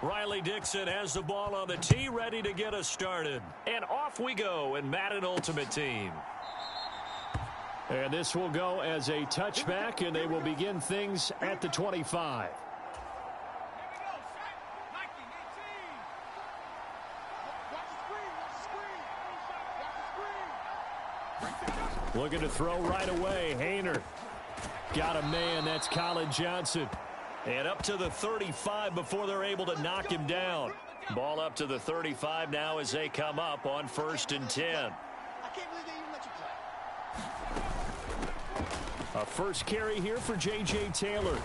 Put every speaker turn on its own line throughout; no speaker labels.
Riley Dixon has the ball on the tee, ready to get us started. And off we go in Madden Ultimate Team.
And this will go as a touchback, and they will begin things at the 25. Looking to throw right away. Hayner got a man. That's Colin Johnson.
And up to the 35 before they're able to knock him down. Ball up to the 35 now as they come up on 1st and 10.
I can't believe they even let you play.
A first carry here for J.J. Taylor.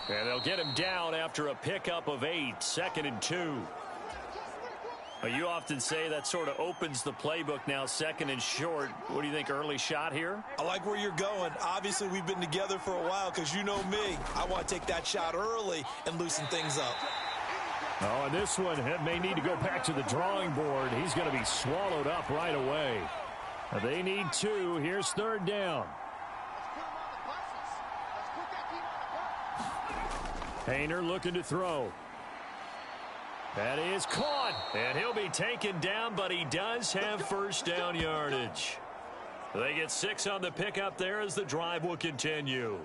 And they'll get him down after a pickup of 8. 2nd and 2. You often say that sort of opens the playbook now, 2nd and short. What do you think, early shot here?
I like where you're going. Obviously, we've been together for a while because you know me. I want to take that shot early and loosen things up.
Oh, and this one may need to go back to the drawing board. He's going to be swallowed up right away. They need 2. Here's 3rd down. Hayner looking to throw. That is caught.
And he'll be taken down, but he does have 1st down yardage. They get 6 on the pickup there as the drive will continue.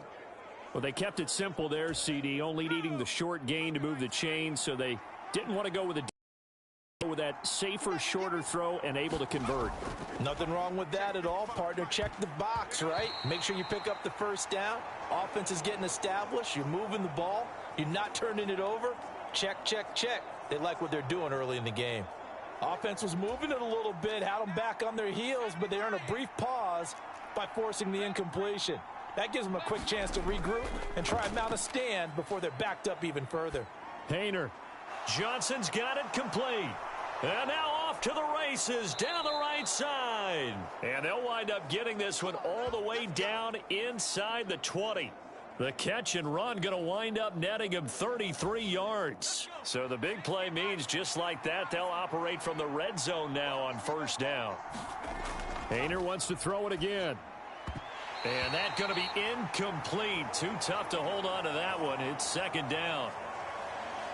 Well, they kept it simple there, CD, only needing the short gain to move the chain, so they didn't want to go with that safer, shorter throw and able to convert.
Nothing wrong with that at all, partner. Check the box, right? Make sure you pick up the 1st down. Offense is getting established. You're moving the ball. You're not turning it over. Check, check, check. They like what they're doing early in the game. Offense was moving it a little bit, had them back on their heels, but they earn a brief pause by forcing the incompletion. That gives them a quick chance to regroup and try and mount a stand before they're backed up even further.
Hayner.
Johnson's got it complete. And now off to the races down the right side. And they'll wind up getting this one all the way down inside the 20. The catch and run going to wind up netting him 33 yards. So the big play means just like that, they'll operate from the red zone now on 1st down.
Hayner wants to throw it again.
And that's going to be incomplete. Too tough to hold on to that one. It's 2nd down.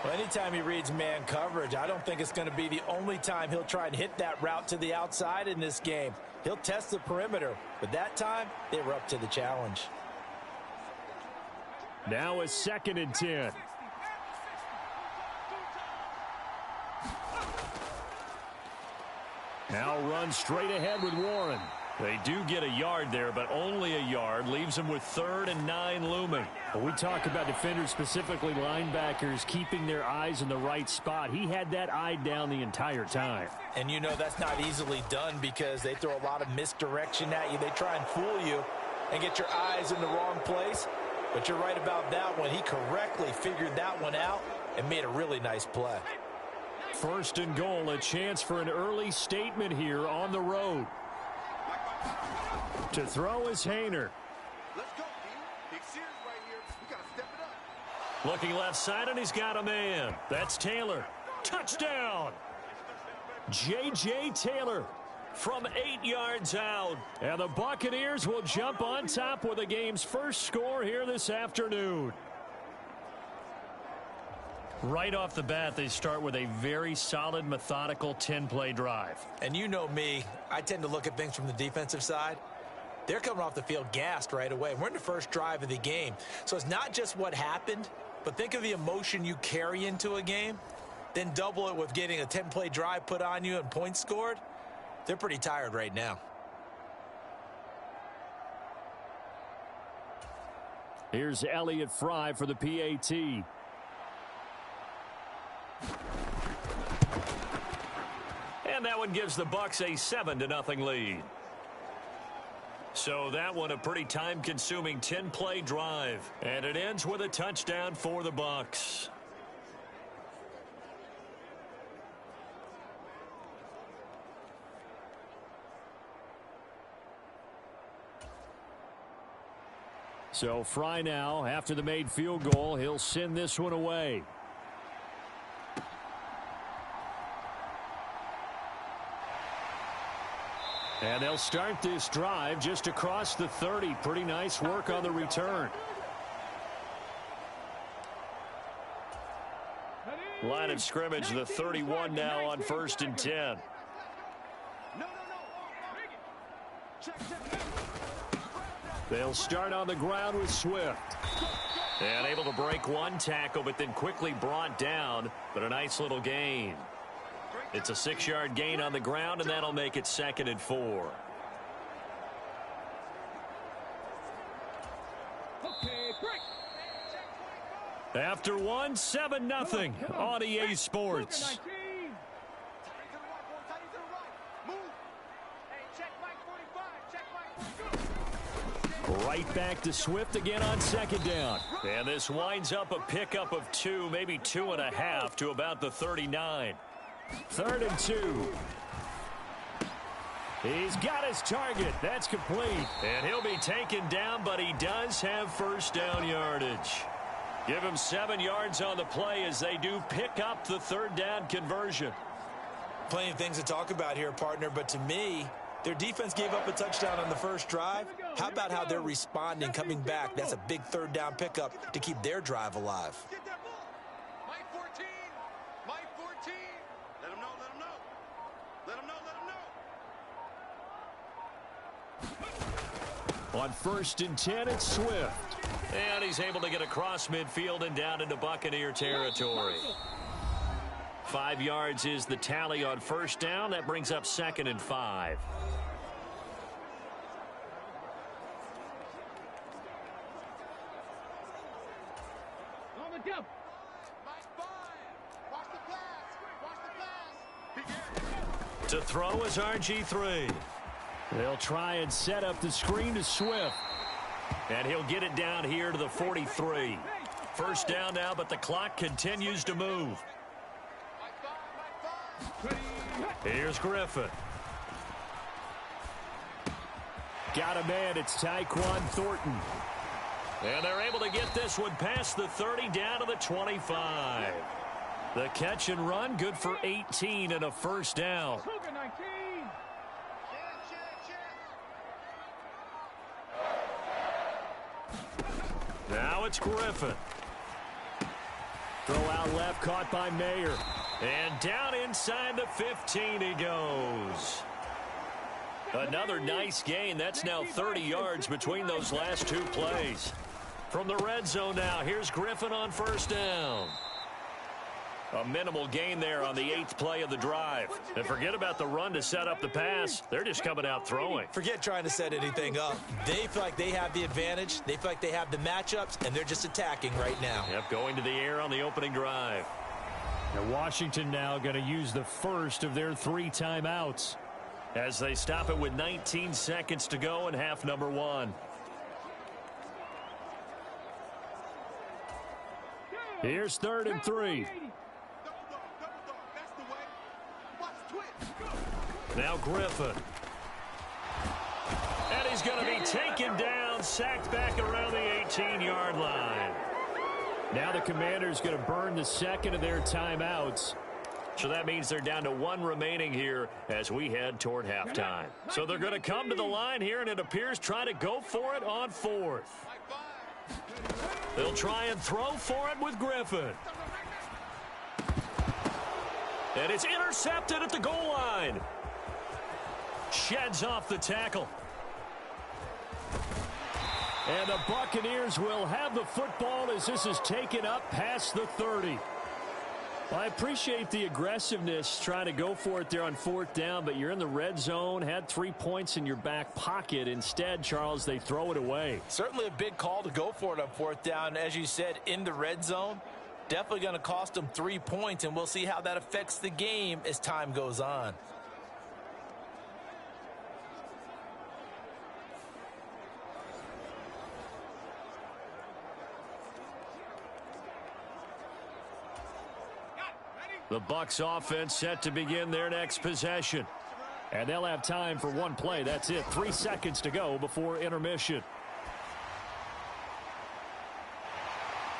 Well, anytime he reads man coverage, I don't think it's going to be the only time he'll try and hit that route to the outside in this game. He'll test the perimeter, but that time they were up to the challenge.
Now it's 2nd and 10. Now run straight ahead with Warren.
They do get a yard there, but only a yard. Leaves them with 3rd and 9 looming.
When we talk about defenders, specifically linebackers, keeping their eyes in the right spot. He had that eye down the entire time.
And you know that's not easily done because they throw a lot of misdirection at you. They try and fool you and get your eyes in the wrong place. But you're right about that one. He correctly figured that one out and made a really nice play.
1st and goal, a chance for an early statement here on the road. To throw is Hayner.
Let's go, team. Big series right here. We got to step it up.
Looking left side, and he's got a man. That's Taylor. Touchdown! J.J. Taylor from 8 yards out.
And the Buccaneers will jump on top with the game's first score here this afternoon.
Right off the bat, they start with a very solid, methodical 10-play drive.
And you know me, I tend to look at things from the defensive side. They're coming off the field gassed right away. We're in the first drive of the game. So it's not just what happened, but think of the emotion you carry into a game. Then double it with getting a 10-play drive put on you and points scored. They're pretty tired right now.
Here's Elliott Fry for the PAT.
And that one gives the Bucs a 7-0 lead. So that one a pretty time-consuming 10-play drive. And it ends with a touchdown for the Bucs.
So Fry now, after the made field goal, he'll send this one away. And they'll start this drive just across the 30. Pretty nice work on the return.
Ready?
Line of scrimmage, the 31 now on 1st and 10.
They'll start on the ground with Swift.
And able to break one tackle, but then quickly brought down. But a nice little gain. It's a 6-yard gain on the ground, and that'll make it 2nd and 4.
After one, 7-0 on EA Sports. Right back to Swift again on 2nd down.
And this winds up a pickup of 2, maybe 2.5 to about the 39.
3rd and 2. He's got his target. That's complete.
And he'll be taken down, but he does have 1st down yardage. Give him 7 yards on the play as they do pick up the 3rd down conversion.
Plenty of things to talk about here, partner, but to me, their defense gave up a touchdown on the first drive. How about how they're responding, coming back? That's a big 3rd down pickup to keep their drive alive.
Get that ball. Mike 14. Mike 14. Let him know, let him know. Let him know, let him know.
On 1st and 10, it's Swift.
And he's able to get across midfield and down into Buccaneer territory. 5 yards is the tally on 1st down. That brings up 2nd and 5. To throw is RG3.
They'll try and set up the screen to Swift.
And he'll get it down here to the 43. 1st down now, but the clock continues to move. Here's Griffin.
Got a man. It's Tyquan Thornton.
And they're able to get this one past the 30 down to the 25. The catch and run, good for 18 and a 1st down. Now it's Griffin.
Throw out left, caught by Mayer.
And down inside the 15 he goes. Another nice gain. That's now 30 yards between those last 2 plays. From the red zone now, here's Griffin on 1st down. A minimal gain there on the 8th play of the drive. And forget about the run to set up the pass. They're just coming out throwing.
Forget trying to set anything up. They feel like they have the advantage. They feel like they have the matchups, and they're just attacking right now.
Yep, going to the air on the opening drive.
Now Washington now going to use the first of their 3 timeouts
as they stop it with 19 seconds to go in half number 1.
Here's 3rd and 3.
Now Griffin. And he's going to be taken down, sacked back around the 18-yard line.
Now the Commanders going to burn the 2nd of their timeouts.
So that means they're down to 1 remaining here as we head toward halftime. So they're going to come to the line here, and it appears try to go for it on 4th. They'll try and throw for it with Griffin. And it's intercepted at the goal line. Sheds off the tackle.
And the Buccaneers will have the football as this is taken up past the 30. Well, I appreciate the aggressiveness trying to go for it there on 4th down, but you're in the red zone, had 3 points in your back pocket. Instead, Charles, they throw it away.
Certainly a big call to go for it on 4th down. As you said, in the red zone, definitely going to cost them 3 points, and we'll see how that affects the game as time goes on.
The Bucs offense set to begin their next possession.
And they'll have time for 1 play. That's it. 3 seconds to go before intermission.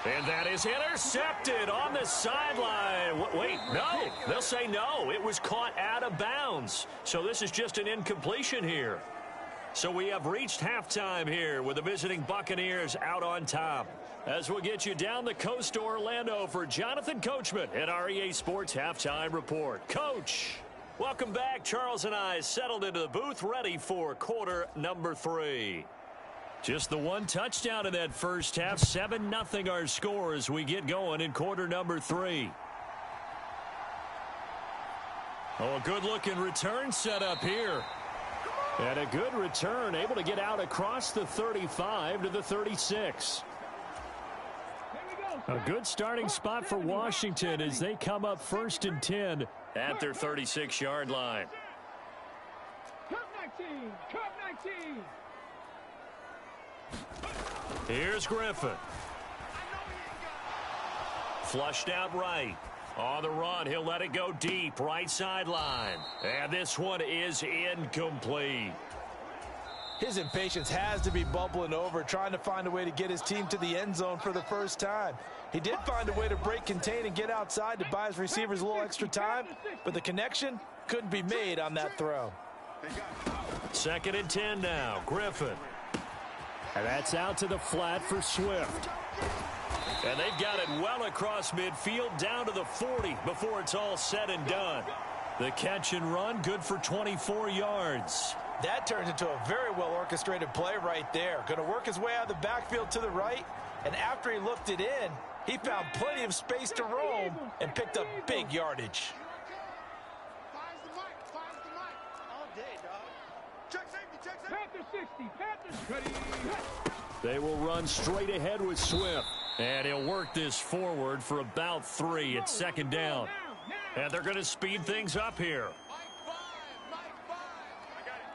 And that is intercepted on the sideline. Wait, no. They'll say no. It was caught out of bounds. So this is just an incompletion here. So we have reached halftime here with the visiting Buccaneers out on top. as we'll get you down the coast to Orlando for Jonathan Coachman at our EA Sports Halftime Report. Coach, welcome back. Charles and I settled into the booth ready for quarter number 3. Just the one touchdown in that first half. 7-0 our score as we get going in quarter number 3. Oh, a good-looking return set up here. And a good return, able to get out across the 35 to the 36. A good starting spot for Washington as they come up 1st and 10 at their 36-yard line. Here's Griffin. Flushed out right. On the run, he'll let it go deep, right sideline. And this one is incomplete.
His impatience has to be bubbling over, trying to find a way to get his team to the end zone for the first time. He did find a way to break contain and get outside to buy his receivers a little extra time, but the connection couldn't be made on that throw.
2nd and 10 now, Griffin.
And that's out to the flat for Swift.
And they've got it well across midfield down to the 40 before it's all said and done. The catch and run, good for 24 yards.
That turns into a very well-orchestrated play right there. Going to work his way out of the backfield to the right, and after he looked it in, he found plenty of space to roam and picked up big yardage.
Fires the mic all day, dog. Check safety. Panther 60, Panthers ready.
They will run straight ahead with Swift.
And he'll work this forward for about 3 at 2nd down. And they're going to speed things up here.
Mike 5. I got it.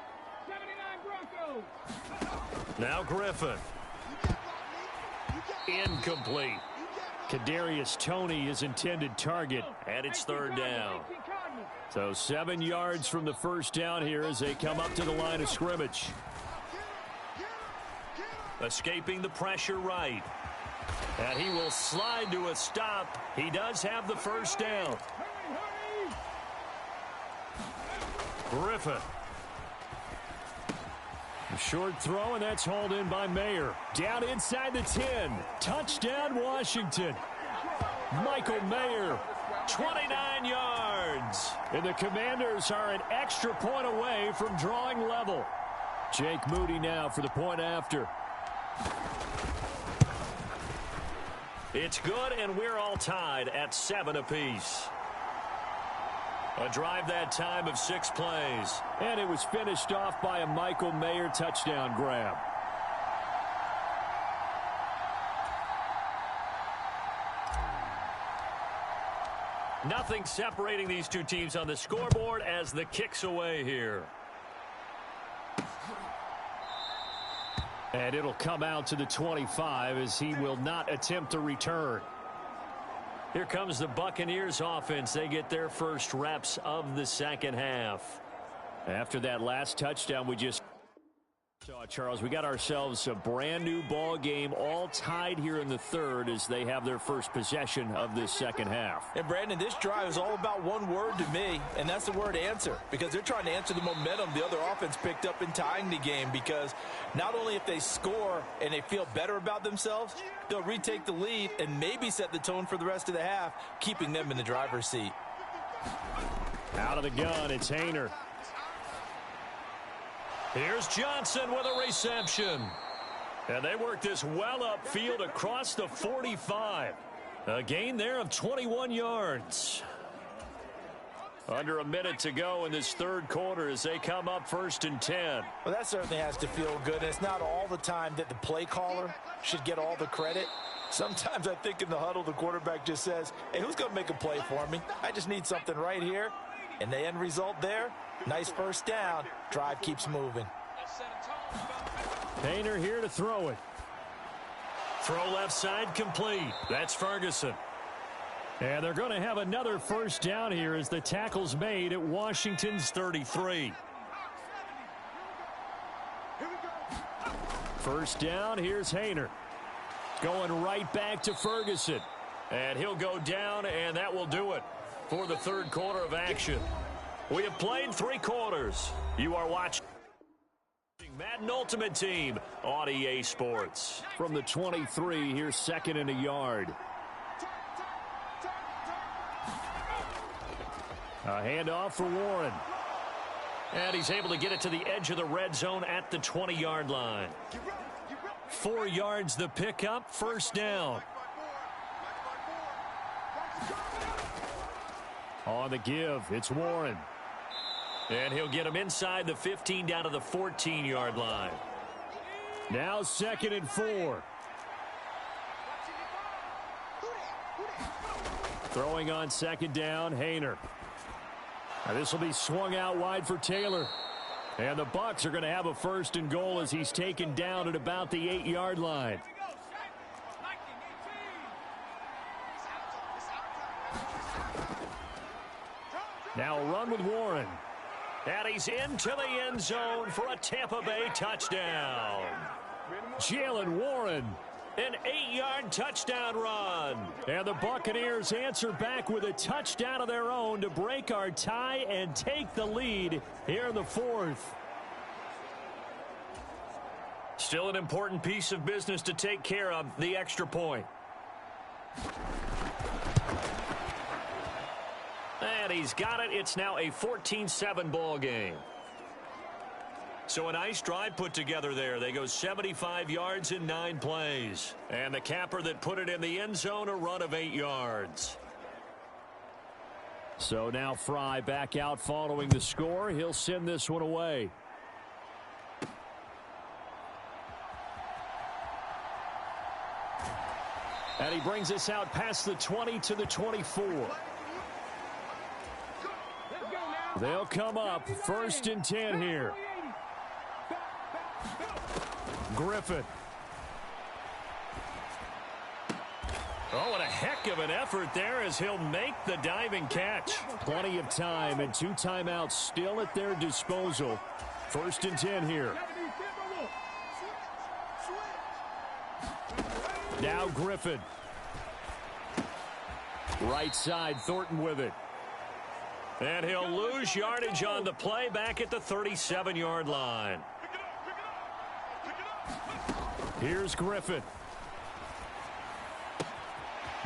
79 Broncos.
Now Griffin. Incomplete.
Kadarius Toney is intended target.
And it's 3rd down.
So 7 yards from the first down here as they come up to the line of scrimmage.
Escaping the pressure right. And he will slide to a stop. He does have the first down. Griffin.
A short throw, and that's hauled in by Mayer. Down inside the 10. Touchdown, Washington. Michael Mayer.
29 yards.
And the Commanders are an extra point away from drawing level. Jake Moody now for the point after.
It's good, and we're all tied at 7 apiece. A drive that time of 6 plays.
And it was finished off by a Michael Mayer touchdown grab.
Nothing separating these two teams on the scoreboard as the kick's away here.
And it'll come out to the 25 as he will not attempt a return.
Here comes the Buccaneers offense. They get their first reps of the second half.
After that last touchdown we just saw, Charles, we got ourselves a brand new ball game, all tied here in the 3rd as they have their first possession of this second half.
And Brandon, this drive is all about one word to me, and that's the word answer, because they're trying to answer the momentum the other offense picked up in tying the game, because not only if they score and they feel better about themselves, they'll retake the lead and maybe set the tone for the rest of the half, keeping them in the driver's seat.
Out of the gun, it's Hayner.
Here's Johnson with a reception. And they work this well upfield across the 45. A gain there of 21 yards. Under a minute to go in this 3rd quarter as they come up 1st and 10.
Well, that certainly has to feel good. And it's not all the time that the play caller should get all the credit. Sometimes I think in the huddle, the quarterback just says, hey, who's going to make a play for me? I just need something right here. And the end result there, nice first down. Drive keeps moving.
Hayner here to throw it.
Throw left side complete. That's Ferguson.
And they're going to have another first down here as the tackle's made at Washington's 33. First down, here's Hayner. Going right back to Ferguson.
And he'll go down, and that will do it for the 3rd quarter of action. We have played 3 quarters. You are watching Madden Ultimate Team on EA Sports.
From the 23, here's 2nd and a yard. A handoff for Warren.
And he's able to get it to the edge of the red zone at the 20-yard line. 4 yards the pickup, first down.
On the give, it's Warren.
And he'll get him inside the 15 down to the 14-yard line.
Now 2nd and 4. Throwing on 2nd down, Hayner. Now this will be swung out wide for Taylor. And the Bucs are going to have a 1st and goal as he's taken down at about the 8-yard line. Now a run with Warren.
And he's into the end zone for a Tampa Bay touchdown.
Jalen Warren.
An 8-yard touchdown run.
And the Buccaneers answer back with a touchdown of their own to break our tie and take the lead here in the 4th.
Still an important piece of business to take care of, the extra point. And he's got it. It's now a 14-7 ball game. So a nice drive put together there. They go 75 yards in 9 plays. And the capper that put it in the end zone, a run of 8 yards.
So now Fry back out following the score. He'll send this one away. And he brings us out past the 20 to the 24. They'll come up 1st and 10 here. Griffin.
Oh, and a heck of an effort there as he'll make the diving catch.
Plenty of time and 2 timeouts still at their disposal. 1st and 10 here. Now Griffin. Right side, Thornton with it.
And he'll lose yardage on the play back at the 37-yard line.
Here's Griffin.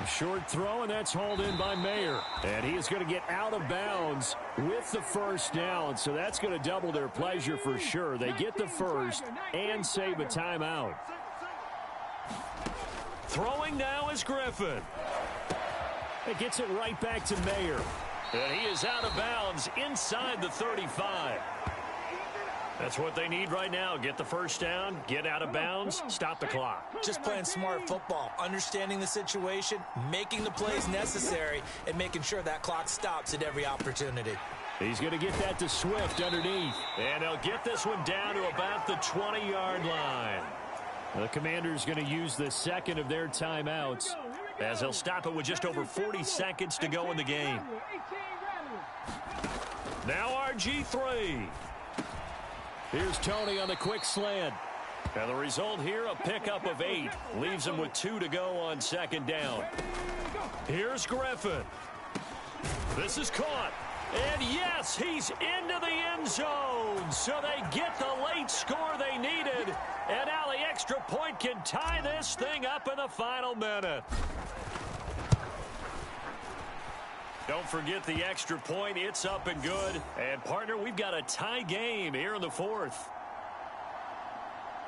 A short throw, and that's hauled in by Mayer. And he is going to get out of bounds with the 1st down, so that's going to double their pleasure for sure. They get the 1st and save a timeout.
Throwing now is Griffin.
It gets it right back to Mayer.
And he is out of bounds inside the 35. That's what they need right now. Get the 1st down, get out of bounds, stop the clock.
Just playing smart football, understanding the situation, making the plays necessary, and making sure that clock stops at every opportunity.
He's going to get that to Swift underneath.
And he'll get this one down to about the 20-yard line.
The Commanders going to use the 2nd of their timeouts,
as they'll stop it with just over 40 seconds to go in the game. Now RG3.
Here's Tony on the quick slant.
And the result here, a pickup of 8. Leaves him with 2 to go on 2nd down. Here's Griffin. This is caught. And yes, he's into the end zone. So they get the late score they needed. And now the extra point can tie this thing up in the final minute. Don't forget the extra point. It's up and good. And, partner, we've got a tie game here in the 4th.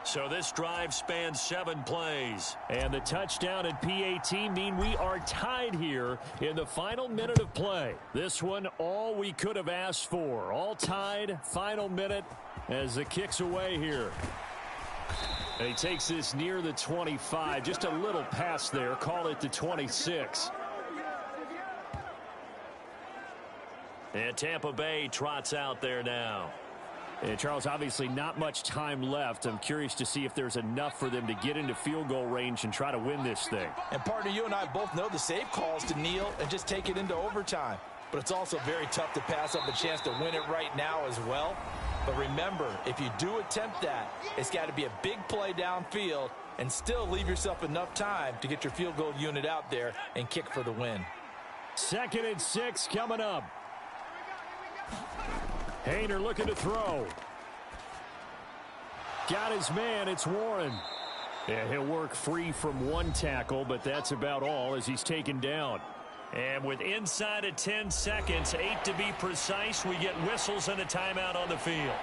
So this drive spans 7 plays.
And the touchdown and PAT mean we are tied here in the final minute of play. This one, all we could have asked for. All tied, final minute as the kick's away here. And he takes this near the 25. Just a little pass there. Call it the 26.
And Tampa Bay trots out there now.
And Charles, obviously not much time left. I'm curious to see if there's enough for them to get into field goal range and try to win this thing.
And partner, you and I both know the save calls to kneel and just take it into overtime. But it's also very tough to pass up a chance to win it right now as well. But remember, if you do attempt that, it's got to be a big play downfield and still leave yourself enough time to get your field goal unit out there and kick for the win.
2nd and 6 coming up. Hayner looking to throw. Got his man. It's Warren. Yeah, he'll work free from one tackle, but that's about all as he's taken down.
And with inside of 10 seconds, 8 to be precise, we get whistles and a timeout on the field.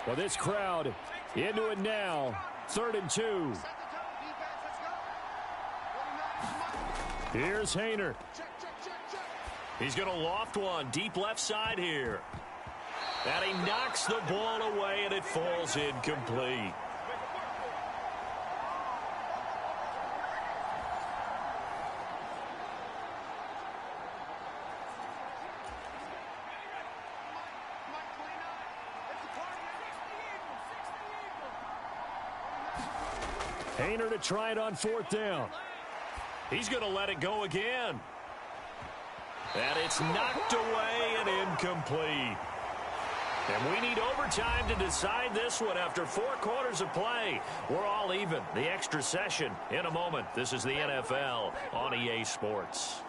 Well, this crowd into it now. 3rd and 2. Here's Hayner.
He's going to loft one deep left side here. And he knocks the ball away, and it falls incomplete.
Hayner to try it on 4th down.
He's going to let it go again. And it's knocked away and incomplete. And we need overtime to decide this one after 4 quarters of play. We're all even. The extra session in a moment. This is the NFL on EA Sports.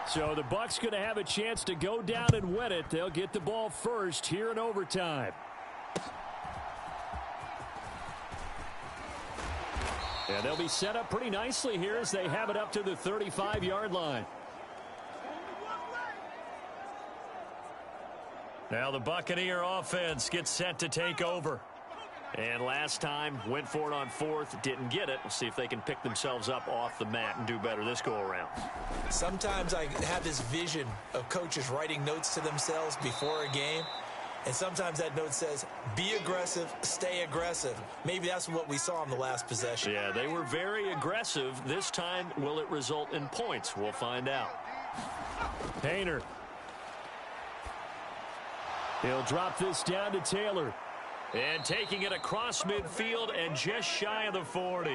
So the Bucs going to have a chance to go down and win it. They'll get the ball first here in overtime. And they'll be set up pretty nicely here as they have it up to the 35-yard line.
Now the Buccaneer offense gets set to take over. And last time, went for it on 4th, didn't get it. We'll see if they can pick themselves up off the mat and do better this go-around.
Sometimes I have this vision of coaches writing notes to themselves before a game. And sometimes that note says, be aggressive, stay aggressive. Maybe that's what we saw in the last possession.
Yeah, they were very aggressive. This time, will it result in points? We'll find out.
Hayner. He'll drop this down to Taylor.
And taking it across midfield and just shy of the 40.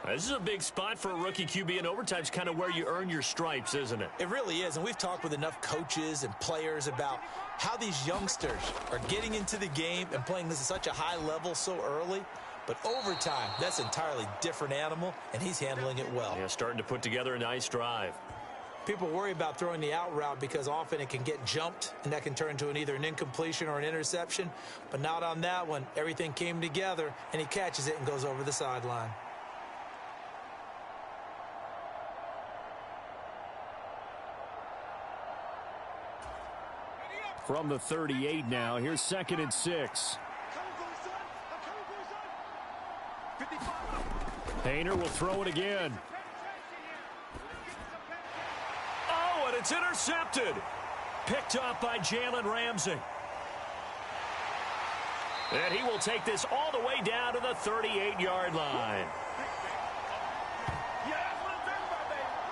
This is a big spot for a rookie QB, and overtime's kind of where you earn your stripes, isn't it?
It really is, and we've talked with enough coaches and players about how these youngsters are getting into the game and playing this at such a high level so early. But overtime, that's an entirely different animal, and he's handling it well.
Yeah, starting to put together a nice drive.
People worry about throwing the out route because often it can get jumped, and that can turn into either an incompletion or an interception. But not on that one. Everything came together, and he catches it and goes over the sideline.
From the 38 now, here's 2nd and 6. Hayner will throw it again.
Oh, and it's intercepted. Picked up by Jalen Ramsey. And he will take this all the way down to the 38-yard line.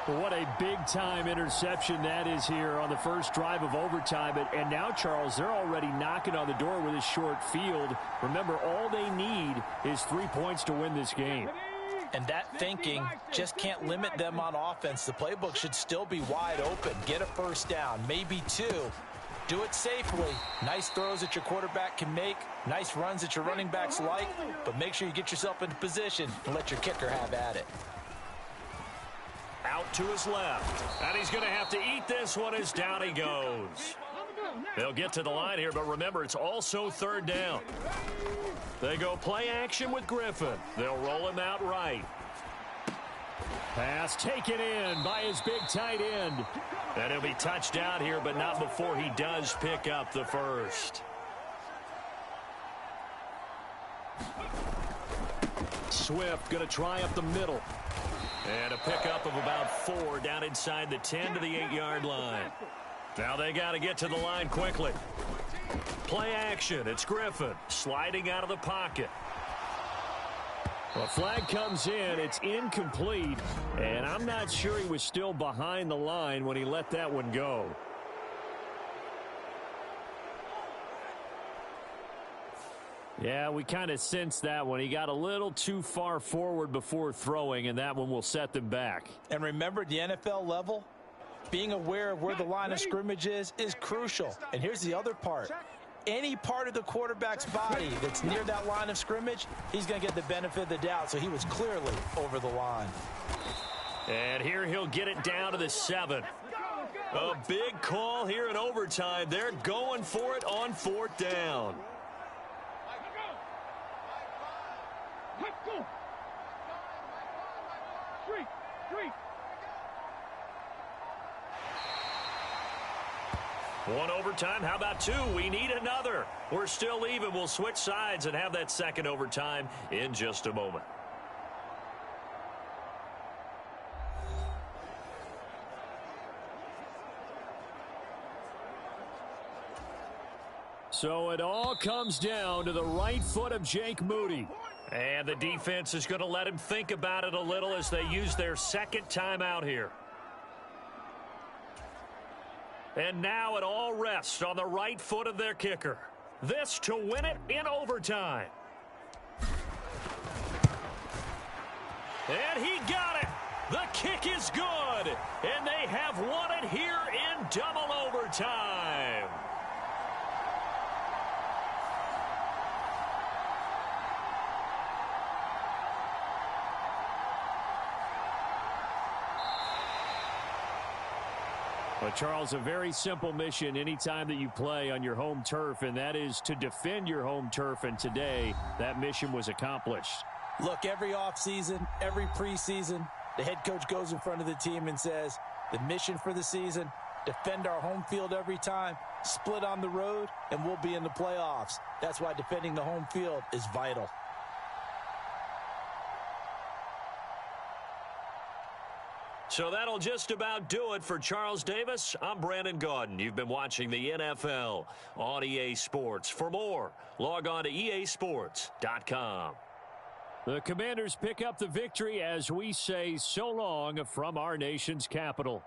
What a big-time interception that is here on the first drive of overtime. And now, Charles, they're already knocking on the door with a short field. Remember, all they need is 3 points to win this game.
And that thinking just can't limit them on offense. The playbook should still be wide open. Get a first down, maybe 2. Do it safely. Nice throws that your quarterback can make. Nice runs that your running backs like. But make sure you get yourself into position and let your kicker have at it.
Out to his left. And he's going to have to eat this one as down he goes. They'll get to the line here, but remember, it's also 3rd down. They go play action with Griffin. They'll roll him out right.
Pass taken in by his big tight end.
And he'll be touched down here, but not before he does pick up the first.
Swift going to try up the middle.
And a pickup of about 4 down inside the 10 to the 8-yard line. Now they got to get to the line quickly. Play action. It's Griffin sliding out of the pocket.
Well, flag comes in. It's incomplete. And I'm not sure he was still behind the line when he let that one go. Yeah, we kind of sensed that one. He got a little too far forward before throwing, and that one will set them back.
And remember, the NFL level, being aware of where the line of scrimmage is crucial. And here's the other part. Any part of the quarterback's body that's near that line of scrimmage, he's going to get the benefit of the doubt. So he was clearly over the line.
And here he'll get it down to the 7. A big call here in overtime. They're going for it on 4th down. One overtime. How about 2? We need another. We're still even. We'll switch sides and have that second overtime in just a moment.
So it all comes down to the right foot of Jake Moody.
And the defense is going to let him think about it a little as they use their second timeout here. And now it all rests on the right foot of their kicker. This to win it in overtime. And he got it. The kick is good. And they have won it here in double overtime.
But, Charles, a very simple mission anytime that you play on your home turf, and that is to defend your home turf. And today, that mission was accomplished.
Look, every offseason, every preseason, the head coach goes in front of the team and says, the mission for the season, defend our home field every time, split on the road, and we'll be in the playoffs. That's why defending the home field is vital.
So that'll just about do it for Charles Davis. I'm Brandon Gaudin. You've been watching the NFL on EA Sports. For more, log on to easports.com.
The Commanders pick up the victory as we say so long from our nation's capital.